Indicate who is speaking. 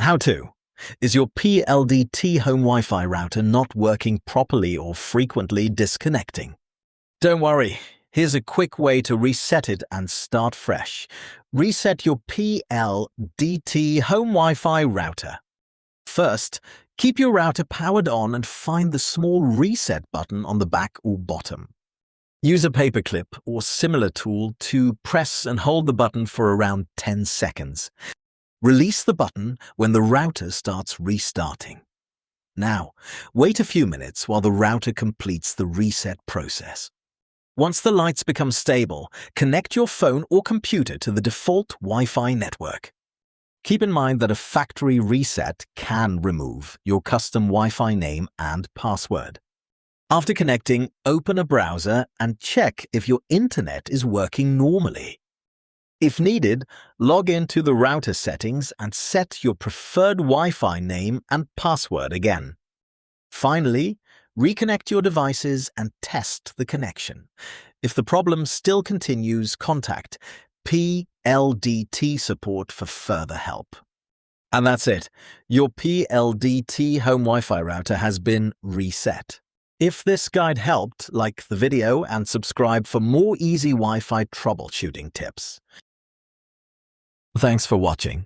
Speaker 1: How to? Is your PLDT Home Wi-Fi router not working properly or frequently disconnecting? Don't worry, here's a quick way to reset it and start fresh. Reset your PLDT Home Wi-Fi router. First, keep your router powered on and find the small reset button on the back or bottom. Use a paperclip or similar tool to press and hold the button for around 10 seconds. Release the button when the router starts restarting. Now, wait a few minutes while the router completes the reset process. Once the lights become stable, connect your phone or computer to the default Wi-Fi network. Keep in mind that a factory reset can remove your custom Wi-Fi name and password. After connecting, open a browser and check if your internet is working normally. If needed, log into the router settings and set your preferred Wi-Fi name and password again. Finally, reconnect your devices and test the connection. If the problem still continues, contact PLDT support for further help. And that's it. Your PLDT Home Wi-Fi router has been reset. If this guide helped, like the video and subscribe for more easy Wi-Fi troubleshooting tips. Thanks for watching.